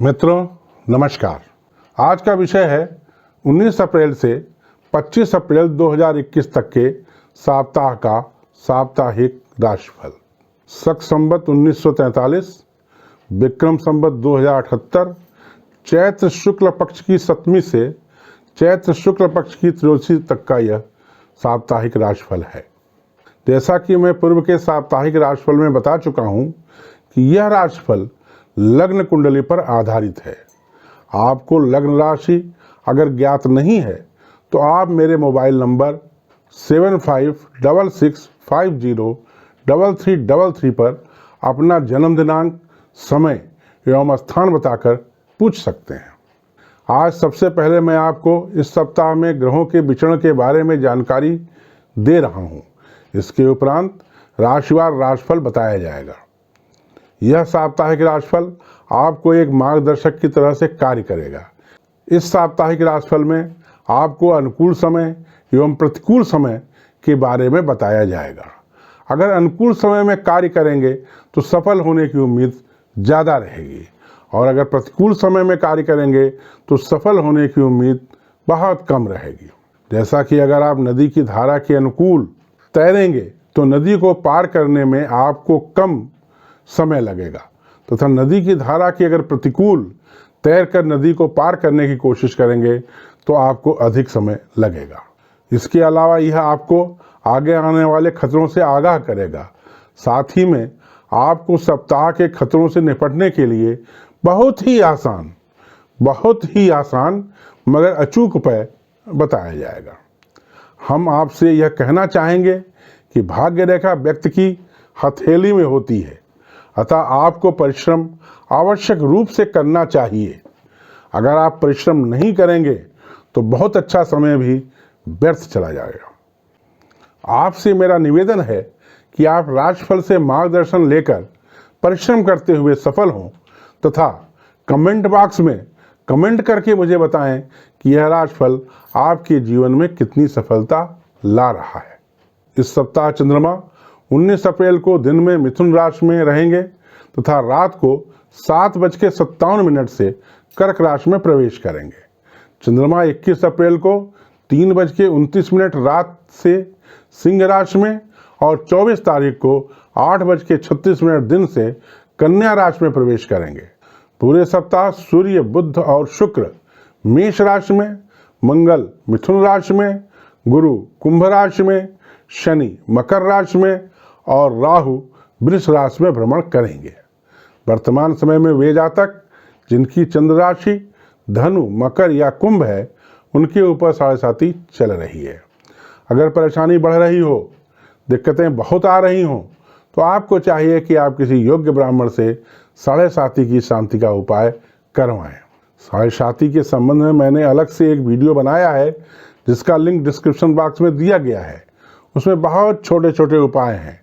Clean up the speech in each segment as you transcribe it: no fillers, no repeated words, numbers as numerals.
मित्रों नमस्कार। आज का विषय है 19 अप्रैल से 25 अप्रैल 2021 तक के सप्ताह का साप्ताहिक राशिफल। शक संवत 1943, विक्रम संवत 2078, चैत्र शुक्ल पक्ष की सप्तमी से चैत्र शुक्ल पक्ष की त्रयोदशी तक का यह साप्ताहिक राशिफल है। जैसा कि मैं पूर्व के साप्ताहिक राशिफल में बता चुका हूं कि यह राशिफल लग्न कुंडली पर आधारित है। आपको लग्न राशि अगर ज्ञात नहीं है तो आप मेरे मोबाइल नंबर 7566503333 पर अपना जन्म दिनांक, समय एवं स्थान बताकर पूछ सकते हैं। आज सबसे पहले मैं आपको इस सप्ताह में ग्रहों के विचरण के बारे में जानकारी दे रहा हूं। इसके उपरांत राशिवार राशिफल बताया जाएगा। यह साप्ताहिक राशिफल आपको एक मार्गदर्शक की तरह से कार्य करेगा। इस साप्ताहिक राशिफल में आपको अनुकूल समय एवं प्रतिकूल समय के बारे में बताया जाएगा। अगर अनुकूल समय में कार्य करेंगे तो सफल होने की उम्मीद ज़्यादा रहेगी, और अगर प्रतिकूल समय में कार्य करेंगे तो सफल होने की उम्मीद बहुत कम रहेगी। जैसा कि अगर आप नदी की धारा के अनुकूल तैरेंगे तो नदी को पार करने में आपको कम समय लगेगा, तथा नदी की धारा की अगर प्रतिकूल तैरकर नदी को पार करने की कोशिश करेंगे तो आपको अधिक समय लगेगा। इसके अलावा यह आपको आगे आने वाले खतरों से आगाह करेगा। साथ ही में आपको सप्ताह के खतरों से निपटने के लिए बहुत ही आसान मगर अचूक उपाय बताया जाएगा। हम आपसे यह कहना चाहेंगे कि भाग्य रेखा व्यक्ति की हथेली में होती है, अतः आपको परिश्रम आवश्यक रूप से करना चाहिए। अगर आप परिश्रम नहीं करेंगे तो बहुत अच्छा समय भी व्यर्थ चला जाएगा। आपसे मेरा निवेदन है कि आप राशिफल से मार्गदर्शन लेकर परिश्रम करते हुए सफल हों, तथा कमेंट बॉक्स में कमेंट करके मुझे बताएं कि यह राशिफल आपके जीवन में कितनी सफलता ला रहा है। इस सप्ताह चंद्रमा 19 अप्रैल को दिन में मिथुन राशि में रहेंगे तथा रात को 7:57 से कर्क राशि में प्रवेश करेंगे। चंद्रमा 21 अप्रैल को 3:29 रात से सिंह राशि में और 24 तारीख को 8:36 दिन से कन्या राशि में प्रवेश करेंगे। पूरे सप्ताह सूर्य, बुध और शुक्र मेष राशि में, मंगल मिथुन राशि में, गुरु कुंभ राशि में, शनि मकर राशि में और राहु वृष राशि में भ्रमण करेंगे। वर्तमान समय में वे जातक जिनकी चंद्र राशि धनु, मकर या कुंभ है, उनके ऊपर 7.5 चल रही है। अगर परेशानी बढ़ रही हो, दिक्कतें बहुत आ रही हों, तो आपको चाहिए कि आप किसी योग्य ब्राह्मण से 7.5 की शांति का उपाय करवाएं। 7.5 के संबंध में मैंने अलग से एक वीडियो बनाया है, जिसका लिंक डिस्क्रिप्शन बॉक्स में दिया गया है। उसमें बहुत छोटे छोटे उपाय हैं,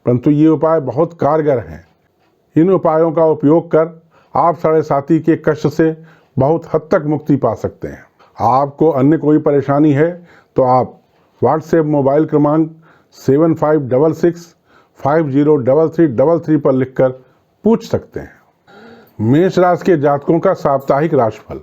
परंतु ये उपाय बहुत कारगर हैं। इन उपायों का उपयोग कर आप 7.5 के कष्ट से बहुत हद तक मुक्ति पा सकते हैं। आपको अन्य कोई परेशानी है तो आप व्हाट्सएप मोबाइल क्रमांक 7566503333 पर लिखकर पूछ सकते हैं। मेष राशि के जातकों का साप्ताहिक राशिफल।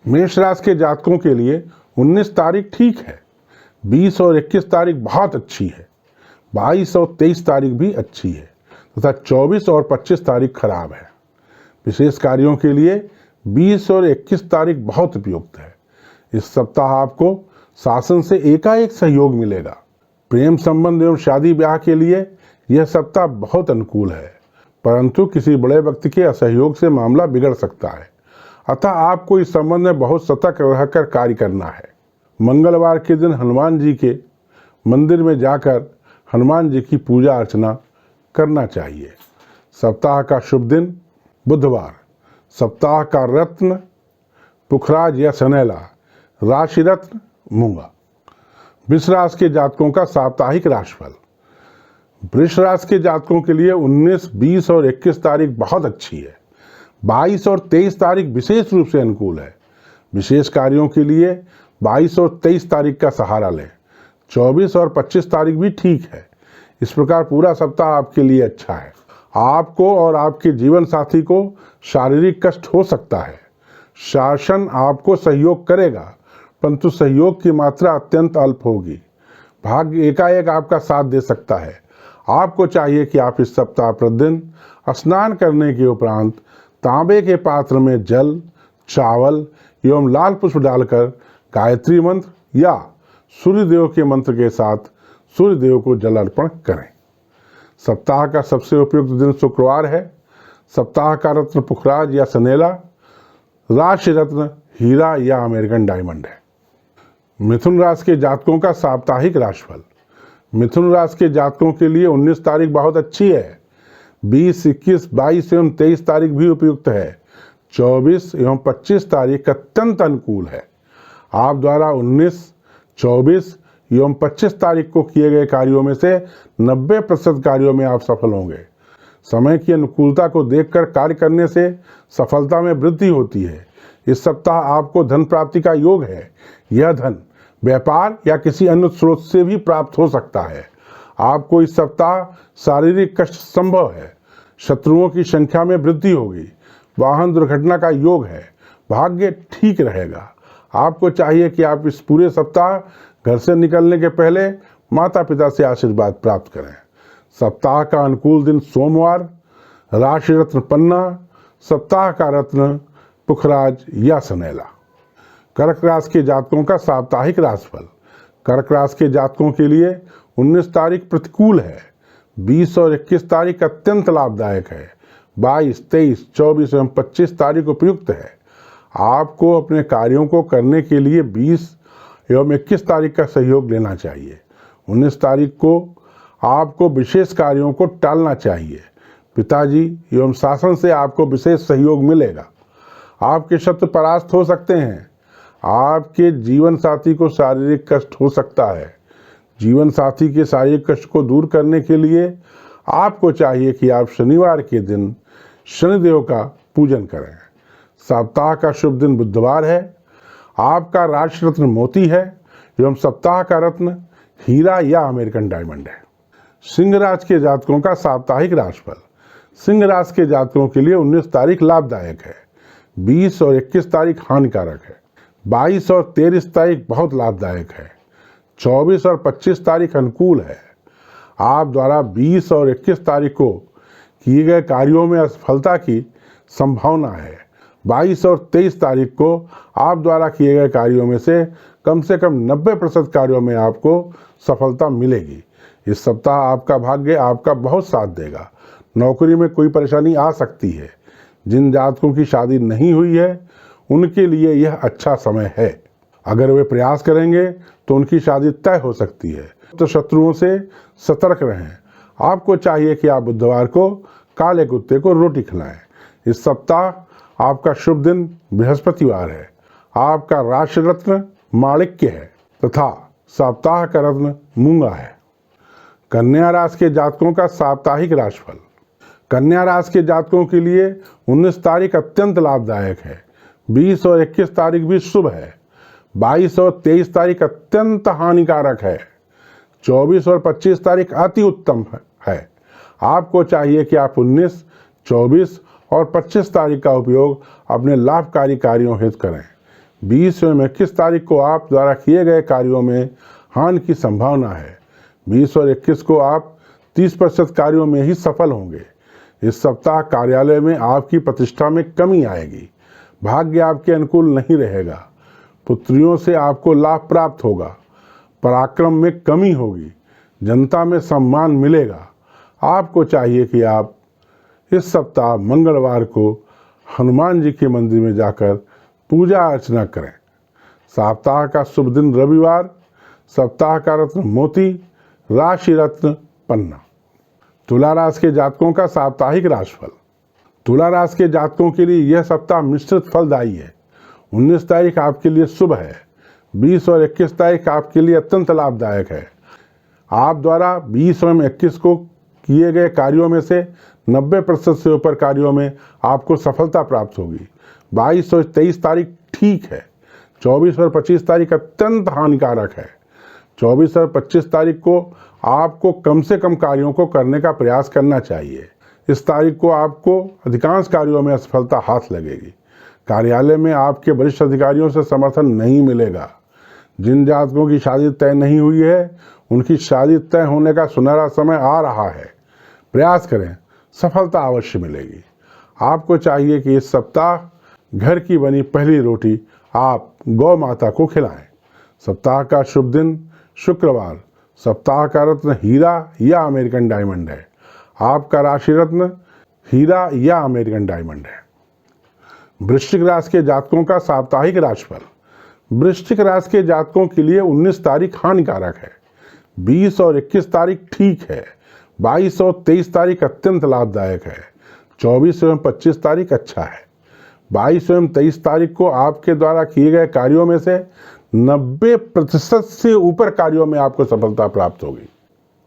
मेष राशि के जातकों के लिए 19 तारीख ठीक है, 20 और 21 तारीख बहुत अच्छी है, 22 और 23 तारीख भी अच्छी है, तथा 24 और 25 तारीख खराब है। विशेष कार्यों के लिए 20 और 21 तारीख बहुत उपयुक्त है। इस सप्ताह आपको शासन से एकाएक सहयोग मिलेगा। प्रेम संबंध एवं शादी ब्याह के लिए यह सप्ताह बहुत अनुकूल है, परंतु किसी बड़े व्यक्ति के असहयोग से मामला बिगड़ सकता है, अतः आपको इस संबंध में बहुत सतर्क रहकर कार्य करना है। मंगलवार के दिन हनुमान जी के मंदिर में जाकर हनुमान जी की पूजा अर्चना करना चाहिए। सप्ताह का शुभ दिन बुधवार। सप्ताह का रत्न पुखराज या सनेला, राशि रत्न मूंगा। वृष राशि के जातकों का साप्ताहिक राशिफल। वृष राशि के जातकों के लिए 19, 20 और 21 तारीख बहुत अच्छी है। 22 और 23 तारीख विशेष रूप से अनुकूल है। विशेष कार्यों के लिए 22 और 23 तारीख का सहारा लें। 24 और 25 तारीख भी ठीक है। इस प्रकार पूरा सप्ताह आपके लिए अच्छा है। आपको और आपके जीवन साथी को शारीरिक कष्ट हो सकता है। शासन आपको सहयोग करेगा, परंतु सहयोग की मात्रा अत्यंत अल्प होगी। भाग्य एकाएक आपका साथ दे सकता है। आपको चाहिए कि आप इस सप्ताह प्रतिदिन स्नान करने के उपरांत तांबे के पात्र में जल, चावल एवं लाल पुष्प डालकर गायत्री मंत्र या सूर्यदेव के मंत्र के साथ सूर्यदेव को जल अर्पण करें। सप्ताह का सबसे उपयुक्त दिन शुक्रवार है। सप्ताह का रत्न पुखराज या सनेला, राशि रत्न हीरा या अमेरिकन डायमंड है। मिथुन राशि के जातकों का साप्ताहिक राशिफल। मिथुन राशि के जातकों के लिए 19 तारीख बहुत अच्छी है। 20, 21, 22 एवं 23 तारीख भी उपयुक्त है। 24 एवं 25 तारीख अत्यंत अनुकूल है। आप द्वारा 19, 24 एवं 25 तारीख को किए गए कार्यों में से 90% कार्यों में आप सफल होंगे। समय की अनुकूलता को देखकर कार्य करने से सफलता में वृद्धि होती है। इस सप्ताह आपको धन प्राप्ति का योग है। यह धन व्यापार या किसी अन्य स्रोत से भी प्राप्त हो सकता है। आपको इस सप्ताह शारीरिक कष्ट संभव है। शत्रुओं की संख्या में वृद्धि होगी। वाहन दुर्घटना का योग है। भाग्य ठीक रहेगा। आपको चाहिए कि आप इस पूरे सप्ताह घर से निकलने के पहले माता पिता से आशीर्वाद प्राप्त करें। सप्ताह का अनुकूल दिन सोमवार। राशि रत्न पन्ना। सप्ताह का रत्न पुखराज या सनेला। कर्क राशि के जातकों का साप्ताहिक राशिफल। कर्क राशि के जातकों के लिए 19 तारीख प्रतिकूल है। 20 और 21 तारीख अत्यंत लाभदायक है। 22, 23, 24 एवं 25 तारीख उपयुक्त है। आपको अपने कार्यों को करने के लिए 20 एवं 21 तारीख का सहयोग लेना चाहिए। 19 तारीख को आपको विशेष कार्यों को टालना चाहिए। पिताजी एवं शासन से आपको विशेष सहयोग मिलेगा। आपके शत्रु परास्त हो सकते हैं। आपके जीवन साथी को शारीरिक कष्ट हो सकता है। जीवन साथी के शारीरिक कष्ट को दूर करने के लिए आपको चाहिए कि आप शनिवार के दिन शनिदेव का पूजन करें। सप्ताह का शुभ दिन बुधवार है। आपका राशि रत्न मोती है एवं सप्ताह का रत्न हीरा या अमेरिकन डायमंड है। सिंह राशि के जातकों का साप्ताहिक राशिफल। सिंह राशि के जातकों के लिए 19 तारीख लाभदायक है। 20 और 21 तारीख हानिकारक है। 22 और 23 तारीख बहुत लाभदायक है। 24 और 25 तारीख अनुकूल है। आप द्वारा 20 और 21 तारीख को किए गए कार्यों में असफलता की संभावना है। 22 और 23 तारीख को आप द्वारा किए गए कार्यों में से कम 90% कार्यों में आपको सफलता मिलेगी। इस सप्ताह आपका भाग्य आपका बहुत साथ देगा। नौकरी में कोई परेशानी आ सकती है। जिन जातकों की शादी नहीं हुई है उनके लिए यह अच्छा समय है। अगर वे प्रयास करेंगे तो उनकी शादी तय हो सकती है। तो शत्रुओं से सतर्क रहें। आपको चाहिए कि आप बुधवार को काले कुत्ते को रोटी खिलाएं। इस सप्ताह आपका शुभ दिन बृहस्पतिवार है। आपका राशि रत्न माणिक्य है तथा सप्ताह का रत्न मूंगा है। कन्या राशि के जातकों का साप्ताहिक राशिफल। कन्या राशि के जातकों के लिए 19 तारीख अत्यंत लाभदायक है। 20 और 21 तारीख भी शुभ है। 22 और 23 तारीख अत्यंत हानिकारक है। 24 और 25 तारीख अति उत्तम है। आपको चाहिए कि आप 19, 24 और 25 तारीख का उपयोग अपने लाभकारी कार्यों हेतु करें। 20 एवं 21 तारीख को आप द्वारा किए गए कार्यों में हानि की संभावना है। 20 और 21 को आप 30% कार्यों में ही सफल होंगे। इस सप्ताह कार्यालय में आपकी प्रतिष्ठा में कमी आएगी। भाग्य आपके अनुकूल नहीं रहेगा। पुत्रियों से आपको लाभ प्राप्त होगा। पराक्रम में कमी होगी। जनता में सम्मान मिलेगा। आपको चाहिए कि आप इस सप्ताह मंगलवार को हनुमान जी के मंदिर में जाकर पूजा अर्चना करें। सप्ताह का शुभ दिन रविवार। सप्ताह का रत्न मोती। राशि रत्न पन्ना। तुला राशि के जातकों का साप्ताहिक राशिफल। तुला राशि के जातकों के लिए यह सप्ताह मिश्रित फलदायी है। 19 तारीख आपके लिए शुभ है। 20 और 21 तारीख आपके लिए अत्यंत लाभदायक है। आप द्वारा 20 और 21 को किए गए कार्यों में से 90% से ऊपर कार्यों में आपको सफलता प्राप्त होगी। 22 और 23 तारीख ठीक है। 24 और 25 तारीख अत्यंत हानिकारक है। 24 और 25 तारीख को आपको कम से कम कार्यों को करने का प्रयास करना चाहिए। इस तारीख को आपको अधिकांश कार्यों में असफलता हाथ लगेगी। कार्यालय में आपके वरिष्ठ अधिकारियों से समर्थन नहीं मिलेगा। जिन जातकों की शादी तय नहीं हुई है, उनकी शादी तय होने का सुनहरा समय आ रहा है। प्रयास करें, सफलता अवश्य मिलेगी। आपको चाहिए कि इस सप्ताह घर की बनी पहली रोटी आप गौ माता को खिलाएं। सप्ताह का शुभ दिन शुक्रवार। सप्ताह का रत्न हीरा या अमेरिकन डायमंड है। आपका राशि रत्न हीरा या अमेरिकन डायमंड है। वृश्चिक राशि के जातकों का साप्ताहिक राशिफल। वृश्चिक राशि के जातकों के लिए 19 तारीख हानिकारक है, 20 और 21 तारीख ठीक है, 22 और 23 तारीख अत्यंत लाभदायक है, 24 एवं 25 तारीख अच्छा है। 22 एवं 23 तारीख को आपके द्वारा किए गए कार्यों में से 90% से ऊपर कार्यों में आपको सफलता प्राप्त होगी।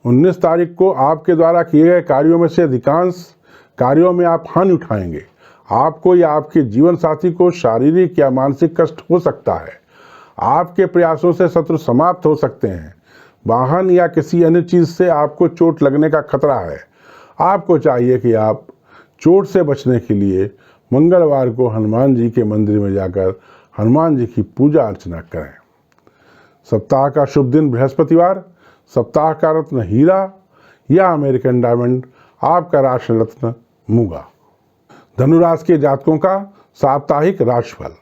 19 तारीख को आपके द्वारा किए गए कार्यों में से अधिकांश कार्यों में आप हानि उठाएंगे। आपको या आपके जीवन साथी को शारीरिक या मानसिक कष्ट हो सकता है। आपके प्रयासों से शत्रु समाप्त हो सकते हैं। वाहन या किसी अन्य चीज से आपको चोट लगने का खतरा है। आपको चाहिए कि आप चोट से बचने के लिए मंगलवार को हनुमान जी के मंदिर में जाकर हनुमान जी की पूजा अर्चना करें। सप्ताह का शुभ दिन बृहस्पतिवार। सप्ताह का रत्न हीरा या अमेरिकन डायमंड। आपका राशि रत्न मूंगा। धनुराशि के जातकों का साप्ताहिक राशिफल।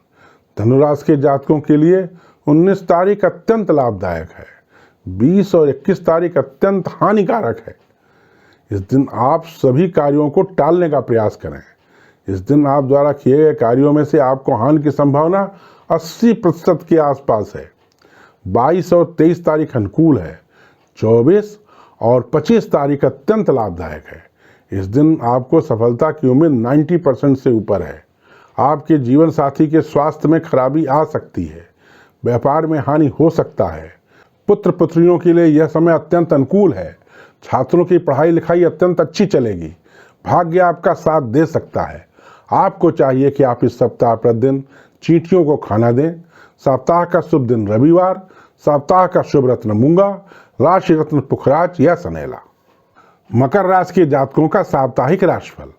धनुराशि के जातकों के लिए 19 तारीख अत्यंत लाभदायक है, 20 और 21 तारीख अत्यंत हानिकारक है। इस दिन आप सभी कार्यों को टालने का प्रयास करें। इस दिन आप द्वारा किए गए कार्यों में से आपको हानि की संभावना 80% के आसपास है। 22 और 23 तारीख अनुकूल है, 24 और 25 तारीख अत्यंत लाभदायक है। इस दिन आपको सफलता की उम्मीद 90% से ऊपर है। आपके जीवन साथी के स्वास्थ्य में खराबी आ सकती है। व्यापार में हानि हो सकता है। पुत्र पुत्रियों के लिए यह समय अत्यंत अनुकूल है। छात्रों की पढ़ाई लिखाई अत्यंत अच्छी चलेगी। भाग्य आपका साथ दे सकता है। आपको चाहिए कि आप इस सप्ताह प्रतिदिन चींटियों को खाना दें। सप्ताह का शुभ दिन रविवार। सप्ताह का शुभ रत्न मूंगा। राशि रत्न पुखराज या सनेला। मकर राशि के जातकों का साप्ताहिक राशिफल।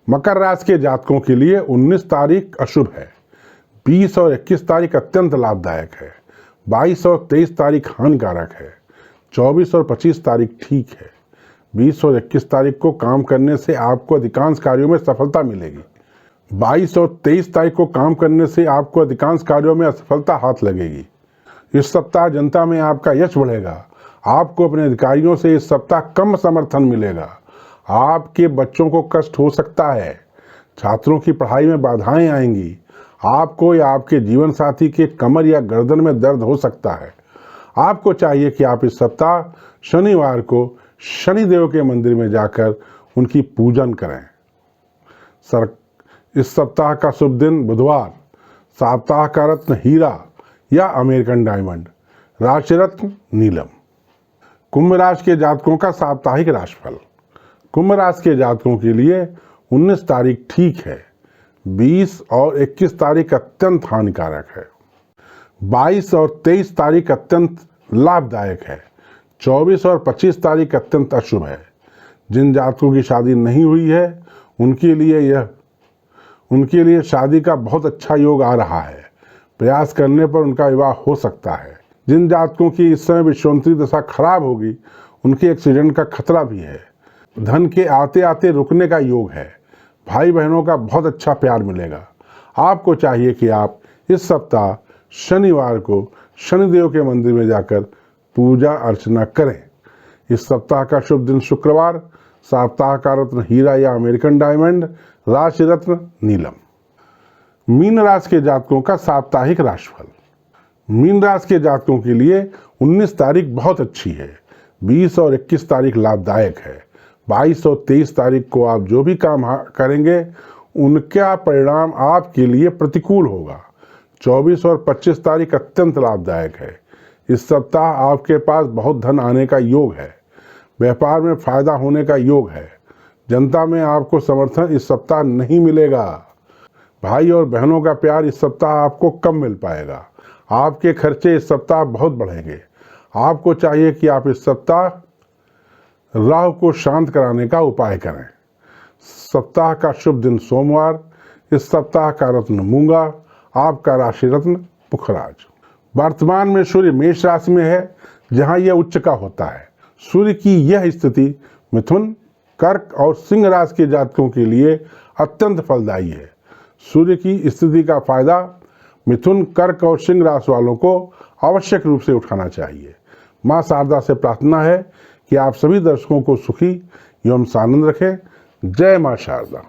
मकर राशि के जातकों के लिए 19 तारीख अशुभ है, 20 और 21 तारीख अत्यंत लाभदायक है, 22 और 23 तारीख हानिकारक है, 24 और 25 तारीख ठीक है। 20 और 21 तारीख को काम करने से आपको अधिकांश कार्यों में सफलता मिलेगी। 22 और 23 तारीख को काम करने से आपको अधिकांश कार्यों में असफलता हाथ लगेगी। इस सप्ताह जनता में आपका यश बढ़ेगा। आपको अपने अधिकारियों से इस सप्ताह कम समर्थन मिलेगा। आपके बच्चों को कष्ट हो सकता है। छात्रों की पढ़ाई में बाधाएं आएंगी। आपको या आपके जीवन साथी के कमर या गर्दन में दर्द हो सकता है। आपको चाहिए कि आप इस सप्ताह शनिवार को शनिदेव के मंदिर में जाकर उनकी पूजन करें। इस सप्ताह का शुभ दिन बुधवार। सप्ताह का रत्न हीरा या अमेरिकन डायमंड। राशि रत्न नीलम। कुंभ राशि के जातकों का साप्ताहिक राशिफल। कुंभ राशि के जातकों के लिए 19 तारीख ठीक है, 20 और 21 तारीख अत्यंत हानिकारक है, 22 और 23 तारीख अत्यंत लाभदायक है, 24 और 25 तारीख अत्यंत अशुभ है। जिन जातकों की शादी नहीं हुई है उनके लिए शादी का बहुत अच्छा योग आ रहा है। प्रयास करने पर उनका विवाह हो सकता है। जिन जातकों की इस समय विश्वंतरी दशा खराब होगी उनके एक्सीडेंट का खतरा भी है। धन के आते आते रुकने का योग है। भाई बहनों का बहुत अच्छा प्यार मिलेगा। आपको चाहिए कि आप इस सप्ताह शनिवार को शनिदेव के मंदिर में जाकर पूजा अर्चना करें। इस सप्ताह का शुभ दिन शुक्रवार। सप्ताह का रत्न हीरा या अमेरिकन डायमंड। राशि रत्न नीलम। मीन राशि के जातकों का साप्ताहिक राशिफल। मीन राशि के जातकों के लिए 19 तारीख बहुत अच्छी है, 20 और 21 तारीख लाभदायक है, 22 और 23 तारीख को आप जो भी काम करेंगे उनका परिणाम आपके लिए प्रतिकूल होगा। 24 और 25 तारीख अत्यंत लाभदायक है। इस सप्ताह आपके पास बहुत धन आने का योग है। व्यापार में फायदा होने का योग है। जनता में आपको समर्थन इस सप्ताह नहीं मिलेगा। भाई और बहनों का प्यार इस सप्ताह आपको कम मिल पाएगा। आपके खर्चे इस सप्ताह बहुत बढ़ेंगे। आपको चाहिए कि आप इस सप्ताह राहु को शांत कराने का उपाय करें। सप्ताह का शुभ दिन सोमवार। इस सप्ताह का रत्न मूंगा। आपका राशि रत्न पुखराज। वर्तमान में सूर्य मेष राशि में है, जहां यह उच्च का होता है। सूर्य की यह स्थिति मिथुन, कर्क और सिंह राशि के जातकों के लिए अत्यंत फलदायी है। सूर्य की स्थिति का फायदा मिथुन, कर्क और सिंह राशि वालों को आवश्यक रूप से उठाना चाहिए। मां शारदा से प्रार्थना है कि आप सभी दर्शकों को सुखी एवं सानंद रखें। जय मां शारदा।